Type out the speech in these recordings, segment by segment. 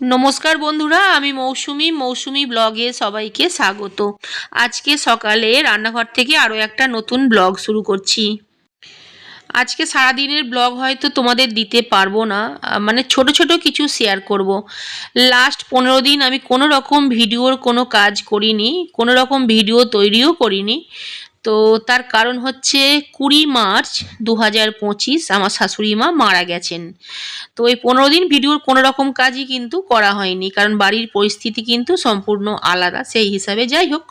নমস্কার বন্ধুরা, আমি মৌসুমি ব্লগে সবাইকে স্বাগত। আজকে সকালে রান্নাঘর থেকে আরও একটা নতুন ব্লগ শুরু করছি। আজকে সারাদিনের ব্লগ হয়তো তোমাদের দিতে পারবো না, মানে ছোট ছোট কিছু শেয়ার করব। লাস্ট 15 দিন আমি কোনো রকম ভিডিওর কোনো কাজ করিনি, কোনো রকম ভিডিও তৈরিও করিনি। তো তার কারণ হচ্ছে 20 মার্চ 2025 আমার শাশুড়ি মা মারা গেছেন। তো এই 15 দিন ভিডিওর কোনো রকম কাজই কিন্তু করা হয়নি, কারণ বাড়ির পরিস্থিতি কিন্তু সম্পূর্ণ আলাদা সেই হিসাবে। যাই হোক,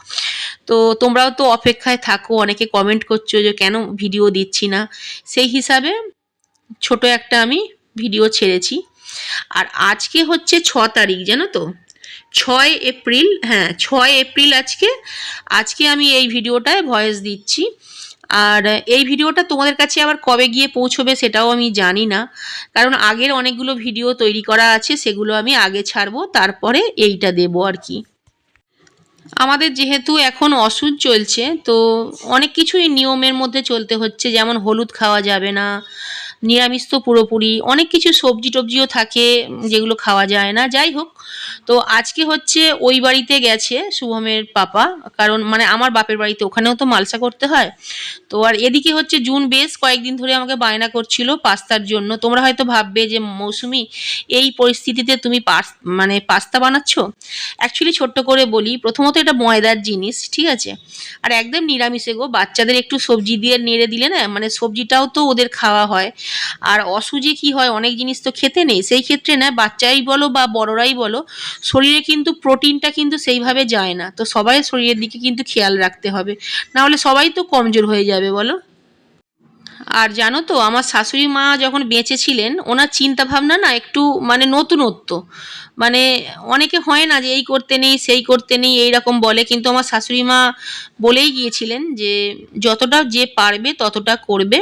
তো তোমরাও তো অপেক্ষায় থাকো, অনেকে কমেন্ট করছো যে কেন ভিডিও দিচ্ছি না, সেই হিসাবে ছোট একটা আমি ভিডিও ছেড়েছি। আর আজকে হচ্ছে 6 তারিখ, জানো তো, 6 এপ্রিল। হ্যাঁ, 6 এপ্রিল আজকে। আজকে আমি এই ভিডিওটায় ভয়েস দিচ্ছি। আর এই ভিডিওটা তোমাদের কাছে আবার কবে গিয়ে পৌঁছবে সেটাও আমি জানি না, কারণ আগের অনেকগুলো ভিডিও তৈরি করা আছে, সেগুলো আমি আগে ছাড়বো, তারপরে এইটা দেবো আর কি। আমাদের যেহেতু এখন অসুখ চলছে, তো অনেক কিছুই নিয়মের মধ্যে চলতে হচ্ছে, যেমন হলুদ খাওয়া যাবে না, নিরামিষ তো পুরোপুরি, অনেক কিছু সবজি টবজিও থাকে যেগুলো খাওয়া যায় না। যাই হোক, তো আজকে হচ্ছে ওই বাড়িতে গেছে শুভমের পাপা, কারণ মানে আমার বাপের বাড়িতে, ওখানেও তো মালসা করতে হয়। তো আর এদিকে হচ্ছে জুন বেশ কয়েকদিন ধরে আমাকে বায়না করছিল পাস্তার জন্য। তোমরা হয়তো ভাববে যে মৌসুমি, এই পরিস্থিতিতে তুমি মানে পাস্তা বানাচ্ছ। অ্যাকচুয়ালি ছোট্ট করে বলি, প্রথমত এটা ময়দার জিনিস, ঠিক আছে, আর একদম নিরামিষে গো। বাচ্চাদের একটু সবজি দিয়ে নেড়ে দিলে না, মানে সবজিটাও তো ওদের খাওয়া হয়। আর অসুজে কি হয়, অনেক জিনিস তো খেতে নেই, সেই ক্ষেত্রে না বাচ্চাই বলো বা বড়রাই বলো, শরীরে কিন্তু প্রোটিনটা কিন্তু সেইভাবে যায় না। তো সবাই শরীরের দিকে কিন্তু খেয়াল রাখতে হবে, না হলে সবাই তো কমজোর হয়ে যাবে বলো। আর জানো তো, আমার শাশুড়ি মা যখন বেঁচে ছিলেন, ওনার চিন্তা ভাবনা না একটু মানে নতুনত্ব, মানে অনেকে হয় না যে এই করতে নেই সেই করতে নেই এইরকম বলে, কিন্তু আমার শাশুড়ি মা বলেই গিয়েছিলেন যে যতটা যে পারবে ততটা করবে।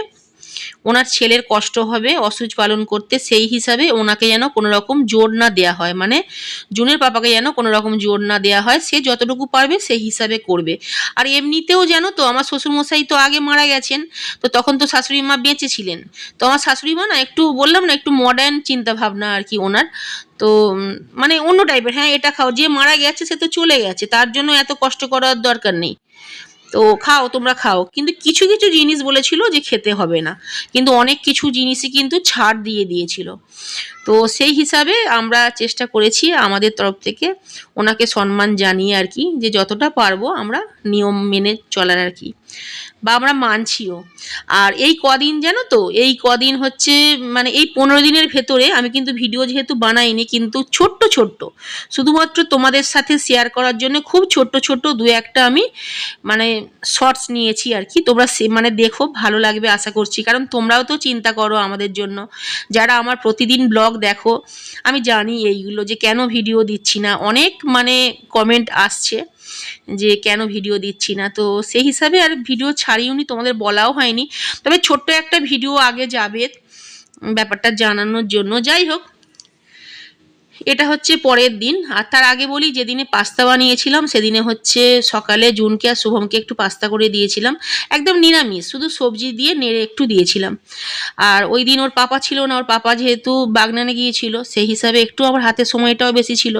ওনার ছেলের কষ্ট হবে অসুচ পালন করতে, সেই হিসাবে ওনাকে যেন কোনো রকম জোর না দেয়া হয়, মানে জুনের পাপাকে যেন কোনো রকম জোর না দেয়া হয়, সে যতটুকু পারবে সেই হিসাবে করবে। আর এমনিতেও জানো তো, আমার শ্বশুরমশাই তো আগে মারা গেছেন, তো তখন তো শাশুড়ি মা বেঁচে ছিলেন। তো আমার শাশুড়ি মা না একটু বললাম না, একটু মডার্ন চিন্তা ভাবনা আর কি ওনার। তো মানে অন্য টাইপের, হ্যাঁ এটা খাও, যে মারা গেছে সে তো চলে গেছে, তার জন্য এত কষ্ট করার দরকার নেই। তো খাও, তোমরা খাও, কিন্তু কিছু কিছু জিনিস বলেছিল যে খেতে হবে না, কিন্তু অনেক কিছু জিনিসই কিন্তু ছাড় দিয়ে দিয়েছিল। তো সেই হিসাবে আমরা চেষ্টা করেছি আমাদের তরফ থেকে ওনাকে সম্মান জানিয়ে আর কি, যে যতটা পারবো আমরা নিয়ম মেনে চলার আর কি, বা আমরা মানছিও। আর এই কদিন জানো তো, এই কদিন হচ্ছে মানে এই 15 দিনের ভেতরে আমি কিন্তু ভিডিও যেহেতু বানাইনি, কিন্তু ছোট্ট ছোট্ট শুধুমাত্র তোমাদের সাথে শেয়ার করার জন্য খুব ছোট্ট ছোট্ট দু একটা আমি মানে শর্টস নিয়েছি আর কি। তোমরা মানে দেখো, ভালো লাগবে আশা করছি, কারণ তোমরাও তো চিন্তা করো আমাদের জন্য, যারা আমার প্রতিদিন ব্লগ দেখো। আমি জানি এইগুলো যে কেন ভিডিও দিচ্ছি না, অনেক মানে কমেন্ট আসছে যে কেন ভিডিও দিচ্ছি না, তো সেই হিসাবে আর ভিডিও ছাড়িওনি, তোমাদের বলাও হয়নি। তবে ছোট্ট একটা ভিডিও আগে যাবে ব্যাপারটা জানানোর জন্য। যাই হোক, এটা হচ্ছে পরের দিন। আর তার আগে বলি, যেদিনে পাস্তা বানিয়েছিলাম সেদিনে হচ্ছে সকালে জুনকে আর শুভমকে একটু পাস্তা করে দিয়েছিলাম, একদম নিরামিষ, শুধু সবজি দিয়ে নেড়ে একটু দিয়েছিলাম। আর ওই দিন ওর পাপা ছিল না, ওর পাপা যেহেতু বাগনানে গিয়েছিল, সেই হিসাবে একটু আমার হাতে সময়টাও বেশি ছিল,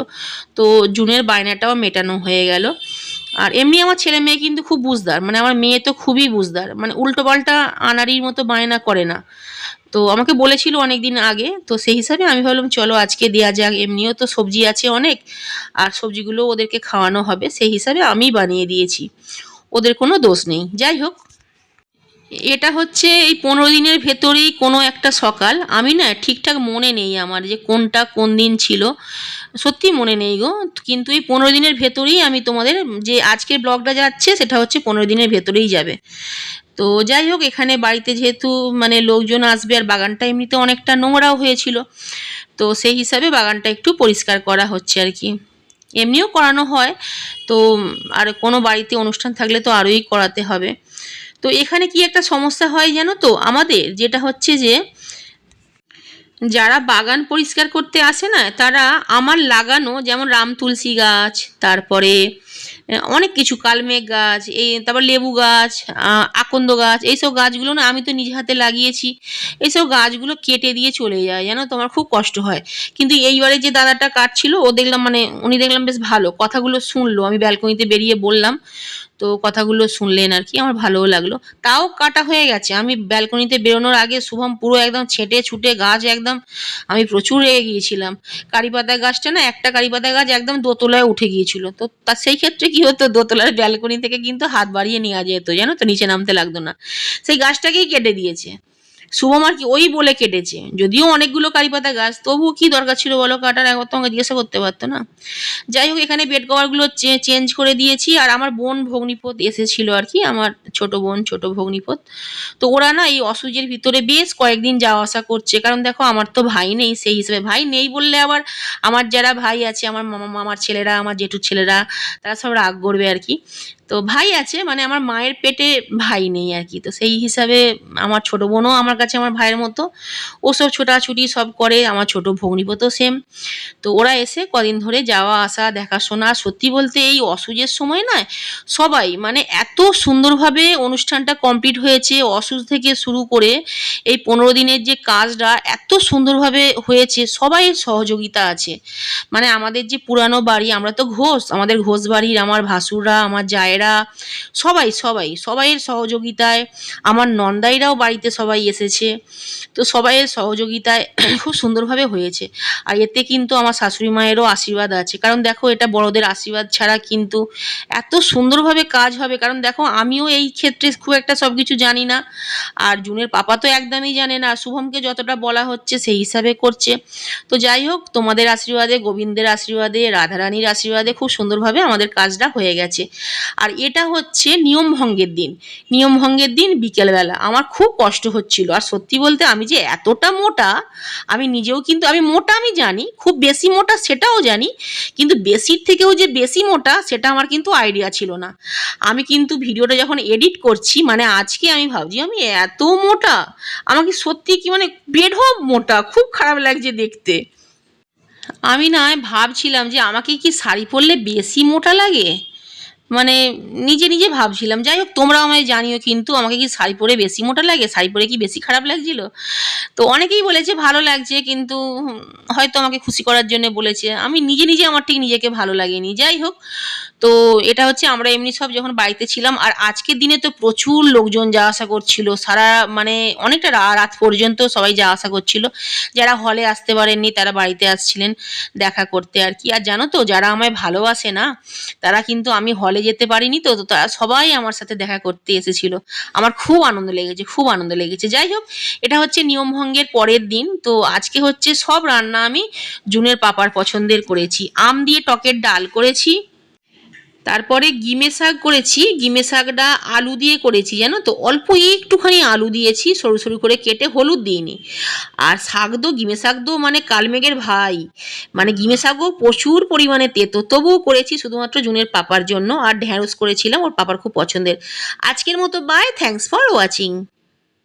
তো জুনের বায়নাটাও মেটানো হয়ে গেল। আর এমনি আমার ছেলে মেয়ে কিন্তু খুব বুঝদার, মানে আমার মেয়ে তো খুবই বুঝদার, মানে উল্টো পাল্টা আনাড়ির মতো বায়না করে না। তো আমাকে বলেছিল অনেক দিন আগে, তো সেই হিসাবে আমি ভাবলাম চলো আজকে দেওয়া যাক, এমনিও তো সবজি আছে অনেক, আর সবজিগুলো ওদেরকে খাওয়ানো হবে, সেই হিসাবে আমি বানিয়ে দিয়েছি, ওদের কোনো দোষ নেই। যাই হোক, এটা হচ্ছে এই 15 দিনের ভেতরেই কোনো একটা সকাল, আমি না ঠিকঠাক মনে নেই আমার যে কোনটা কোন দিন ছিল, সত্যি মনে নেই গো। কিন্তু এই 15 দিনের ভেতরেই আমি তোমাদের, যে আজকের ব্লগটা যাচ্ছে সেটা হচ্ছে 15 দিনের ভেতরেই যাবে। তো যাই হোক, এখানে বাড়িতে যেহেতু মানে লোকজন আসবে, আর বাগানটা এমনিতে অনেকটা নোংরাও হয়েছিল, তো সেই হিসাবে বাগানটা একটু পরিষ্কার করা হচ্ছে আর কি। এমনিও করানো হয়, তো আর কোনো বাড়িতে অনুষ্ঠান থাকলে তো আরোই করাতে হবে। তো এখানে কি একটা সমস্যা হয় জানো তো আমাদের, যেটা হচ্ছে যে যারা বাগান পরিষ্কার করতে আসে না, তারা আমার লাগানো যেমন রাম তুলসী গাছ, তারপরে অনেক কিছু কালমেঘ গাছ, এই তারপর লেবু গাছ, আকন্দ গাছ, এইসব গাছগুলো না আমি তো নিজে হাতে লাগিয়েছি। এইসব গাছগুলো কেটে দিয়ে চলে যায়, জানো তো আমার খুব কষ্ট হয়। কিন্তু এইবারে যে দাদাটা কাটছিল ও দেখলাম মানে উনি দেখলাম বেশ ভালো কথাগুলো শুনলো, আমি ব্যালকনিতে বেরিয়ে বললাম, তো কথাগুলো শুনলেন আর কি, আমার ভালোও লাগলো। তাও কাটা হয়ে গেছে, আমি ব্যালকনিতে বেরোনোর আগে শুভম পুরো একদম ছেঁটে ছুটে গাছ একদম, আমি প্রচুর রেগে গিয়েছিলাম। কারিপাতা গাছটা না, একটা কারিপাতা গাছ একদম দোতলায় উঠে গিয়েছিল, তো তার সেই ক্ষেত্রে কি হতো, দোতলার ব্যালকনি থেকে কিন্তু হাত বাড়িয়ে নেওয়া যেত, জানো তো, নিচে নামতে লাগতো না। সেই গাছটাকেই কেটে দিয়েছে শুভম আর কি, ওই বলে কেটেছে, যদিও অনেকগুলো কারিপাতা গাছ, তবুও কি দরকার ছিল বলো কাটার, একবার তো আমাকে জিজ্ঞাসা করতে পারতো না। যাই হোক, এখানে বেড কভারগুলো চেঞ্জ করে দিয়েছি। আর আমার বোন ভগ্নিপথ এসেছিল আর কি, আমার ছোট বোন ছোট ভগ্নিপথ, তো ওরা না এই অসুজের ভিতরে বেশ কয়েকদিন যাওয়া আসা করছে, কারণ দেখো আমার তো ভাই নেই, সেই হিসেবে ভাই নেই বললে আবার আমার যারা ভাই আছে, আমার মামার ছেলেরা, আমার জেঠুর ছেলেরা, তারা সব রাগ করবে আর কি। তো ভাই আছে মানে আমার মায়ের পেটে ভাই নেই আর কি, তো সেই হিসাবে আমার ছোট বোনও আমার কাছে আমার ভাইয়ের মতো, ও সব ছোটাছুটি সব করে, আমার ছোট ভগ্নিপথও সেম। তো ওরা এসে কদিন ধরে যাওয়া আসা দেখাশোনা, সত্যি বলতে এই অসুজের সময় না সবাই মানে এত সুন্দরভাবে অনুষ্ঠানটা কমপ্লিট হয়েছে, অসুজ থেকে শুরু করে এই 15 দিনের যে কাজটা এত সুন্দরভাবে হয়েছে, সবাইয়ের সহযোগিতা আছে। মানে আমাদের যে পুরানো বাড়ি, আমরা তো ঘোষ, আমাদের ঘোষ বাড়ির আমার ভাসুররা, আমার জায়েরা, সবাইয়ের সহযোগিতায়, আমার নন্দাইরাও বাড়িতে সবাই এসেছে, তো সবাইয়ের সহযোগিতায় খুব সুন্দরভাবে হয়েছে। আর এতে কিন্তু আমার শাশুড়ি মায়েরও আশীর্বাদ আছে, কারণ দেখো এটা বড়দের আশীর্বাদ ছাড়া কিন্তু এত সুন্দরভাবে কাজ হবে, কারণ দেখো আমিও এই ক্ষেত্রে খুব একটা সব কিছু জানি না, আর জুনের পাপা তো একদমই জানে না, শুভমকে যতটা বলা হচ্ছে সেই হিসাবে করছে। তো যাই হোক, তোমাদের আশীর্বাদে, গোবিন্দের আশীর্বাদে, রাধারানীর আশীর্বাদে খুব সুন্দরভাবে আমাদের কাজটা হয়ে গেছে। আর এটা হচ্ছে নিয়ম ভঙ্গের দিন, নিয়ম ভঙ্গের দিন বিকেলবেলা আমার খুব কষ্ট হচ্ছিল। আর সত্যি বলতে আমি যে এতটা মোটা, আমি নিজেও কিন্তু, আমি মোটা আমি জানি, খুব বেশি মোটা সেটাও জানি, কিন্তু বেশির থেকেও যে বেশি মোটা সেটা আমার কিন্তু আইডিয়া ছিল না। আমি কিন্তু ভিডিওটা যখন এডিট করছি মানে আজকে আমি ভাবছি আমি এত মোটা, আমাকে সত্যি কি মানে বেঢপ মোটা, খুব খারাপ লাগছে দেখতে। আমি না ভাবছিলাম যে আমাকে কি শাড়ি পরলে বেশি মোটা লাগে, মানে নিজে নিজে ভাবছিলাম। যাই হোক, তোমরাও আমায় জানিও কিন্তু আমাকে কি শাড়ি পরে বেশি মোটা লাগে, শাড়ি পরে কি বেশি খারাপ লাগছিল। তো অনেকেই বলেছে ভালো লাগছে, কিন্তু হয়তো আমাকে খুশি করার জন্য বলেছে, আমি নিজে নিজে আমার ঠিক নিজেকে ভালো লাগেনি। যাই হোক, তো এটা হচ্ছে আমরা এমনি সব যখন বাড়িতে ছিলাম। আর আজকের দিনে তো প্রচুর লোকজন যাওয়া আসা করছিল, সারা মানে অনেকটা রাত পর্যন্ত সবাই যাওয়া আসা করছিল, যারা হলে আসতে পারেননি তারা বাড়িতে আসছিলেন দেখা করতে আর কি। আর জানো তো, যারা আমায় ভালোবাসে না তারা কিন্তু, আমি হলে যেতে পারিনি তো, তো তারা সবাই আমার সাথে দেখা করতে এসেছিল, আমার খুব আনন্দ লেগেছে, খুব আনন্দ লেগেছে। যাই হোক, এটা হচ্ছে নিয়মভঙ্গের পরের দিন। তো আজকে হচ্ছে সব রান্না আমি জুনের পাপার পছন্দের করেছি, আম দিয়ে টকের ডাল করেছি, তারপরে গিমে শাক করেছি, গিমে শাকটা আলু দিয়ে করেছি, জানো তো, অল্প একটুখানি আলু দিয়েছি সরু সরু করে কেটে, হলুদ দিইনি। আর শাক দো, গিমে শাক দো মানে কালমেঘের ভাই, মানে গিমে শাকও প্রচুর পরিমাণে তেতো, তবুও করেছি শুধুমাত্র জুনের পাপার জন্য। আর ঢ্যাঁড়স করেছিলাম, ওর পাপার খুব পছন্দের। আজকের মতো বাই, থ্যাঙ্কস ফর ওয়াচিং।